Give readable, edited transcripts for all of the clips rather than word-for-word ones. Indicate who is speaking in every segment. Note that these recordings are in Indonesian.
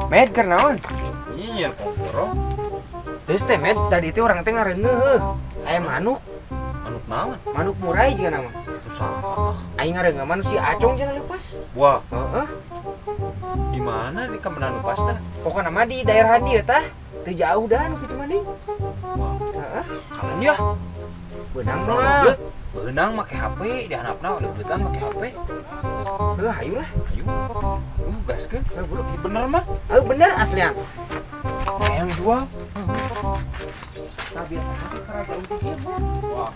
Speaker 1: Med kernaon?
Speaker 2: Iya komporo.
Speaker 1: Terus teh med tadi teh orang teh ngareungeuh. Aya manuk,
Speaker 2: Manuk naon?
Speaker 1: manuk murai juga nama.
Speaker 2: Susah.
Speaker 1: Aing ngareungeuh manusia acong cenah lepas.
Speaker 2: Wah,
Speaker 1: Heeh.
Speaker 2: di mana di Kamenan Pasta?
Speaker 1: Pokoknya mah di daerah dieu tah. Teu jauh dah nu kitu mah nih.
Speaker 2: Wah,
Speaker 1: Heeh.
Speaker 2: kalian ya.
Speaker 1: Beunang mah.
Speaker 2: Beunang make HP, di handapna leueutan make HP.
Speaker 1: Heuh hayu lah.
Speaker 2: Ayo. Gaskeun. Bener mah.
Speaker 1: Bener aslian.
Speaker 2: Yang jual.
Speaker 1: Tah biasa mah karaja untuk ieu.
Speaker 2: Wah,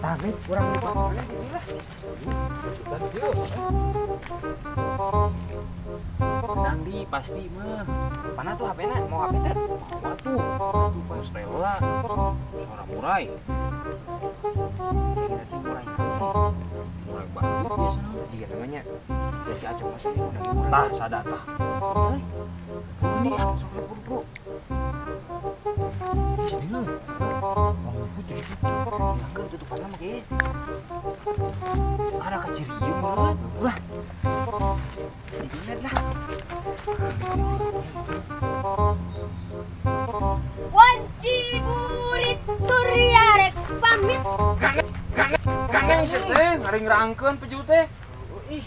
Speaker 1: Tah med urang lepas mana gitu lah.
Speaker 2: dan dia.
Speaker 1: Beunang di pasti mah. Mana tuh HP-na? Mau HP teh?
Speaker 2: Apa tuh? Tuh Stella. Suara murai.
Speaker 1: Kira teh murai.
Speaker 2: Murai banget biasanya.
Speaker 1: Jika namanya ya si acong masih di udah murai.
Speaker 2: Tah sadata.
Speaker 1: Ini ah sok lepur bro.
Speaker 2: Sini nang. Mau putih di situ.
Speaker 1: Yang tutupan mah ge.
Speaker 2: Ada kecirium banget.
Speaker 1: Ulah. Diingat lah.
Speaker 3: Wanci burit surya rek pamit.
Speaker 2: Ganeng sih teh, ngaring rangkeun peju teh. Ih,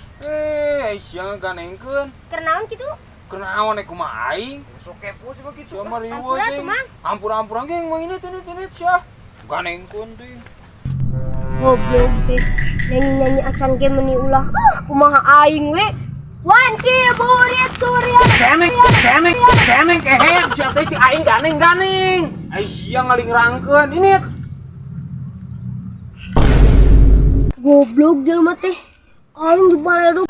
Speaker 2: siang ganengkeun.
Speaker 3: Kernaon kitu?
Speaker 2: Kenaon ek kumaha aing?
Speaker 1: Sok kepo sih begitu.
Speaker 2: Sia mah riweuh
Speaker 3: Ampura tuh,
Speaker 2: jeung.
Speaker 3: Mang.
Speaker 2: Ampur-ampuran ge mah ini sia. Ganengkeun teh.
Speaker 3: Goblok teh. Nyanyi-nyanyi acan ge meuni ulah. Kumaha aing we? Wanci burit surya rek.
Speaker 2: Ganeng kehet sia teh cik aing ganeng. Ai siang ngaling rangkeun. Ini
Speaker 3: Goblok jelema teh. Aing di baledog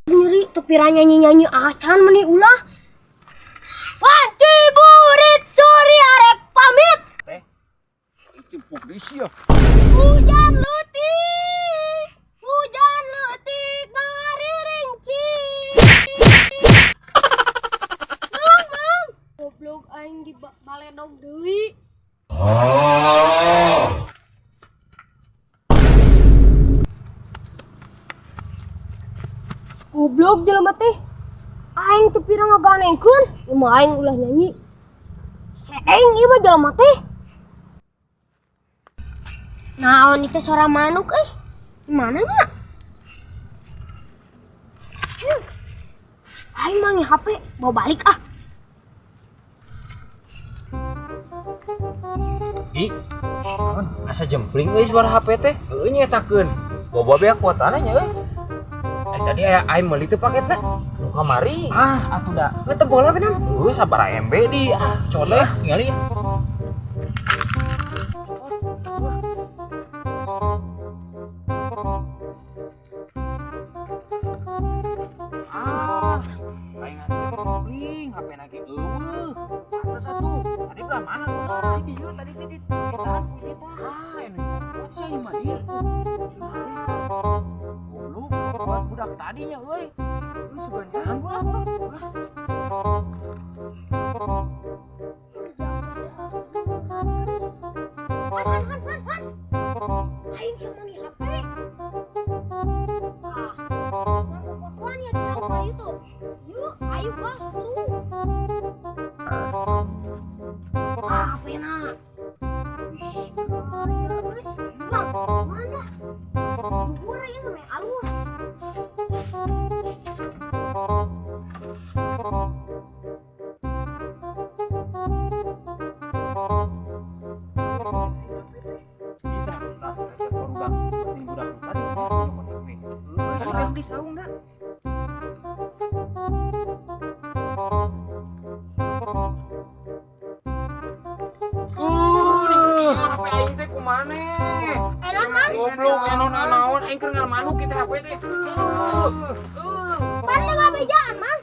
Speaker 3: nyeri tepira nyanyi-nyanyi acan meuni ulah. Wanci burit surya rek pamit.
Speaker 2: teh. Cipuk di sia.
Speaker 3: Hujan letik ngariringci. Mang. Goblok aing di baledog deui. Goblok jelema teh. Aing teu pira ngaganengkeun, ieu mah aing ulah nyanyi. Seeng ieu mah jelema teh. Naon itu suara manuk di mana nya? Aing mah nge HP bawa balik ah.
Speaker 2: Ih, naon? Asa jempling euy suara HP teh. Heuh nyetakeun. Boba beak kuatana nya euy. Tadi aing meuli teu paketna. Nu kamari.
Speaker 1: Ah, atuh da. Ngeteu bola beunang.
Speaker 2: Heuh sabaraha MB di coleh ningali. Aing jempling HP na ge eueuh. Pantes atuh. Tadi belah mana tuh?
Speaker 1: Di dieu tadi teh di kita.
Speaker 2: Ini sia ieu mah ieu. Goblok, buat budak tadinya euy.
Speaker 1: Lu sebenarnya
Speaker 3: Aing sama nge HP. Fotoan ya di sana YouTube. Yuk, ayo gas tuh. HP-na. Mana? Luhur ieu mah alus.
Speaker 1: yang di saung dah.
Speaker 2: HP aing teh kumane?
Speaker 3: Enak mah.
Speaker 2: Goblok enon anaon aing keur ngal manuk kita HP teh.
Speaker 3: Pasti nggak bejaan mah.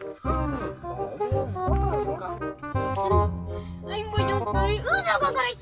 Speaker 3: Aing mau nyobain. Udah gak gara-gara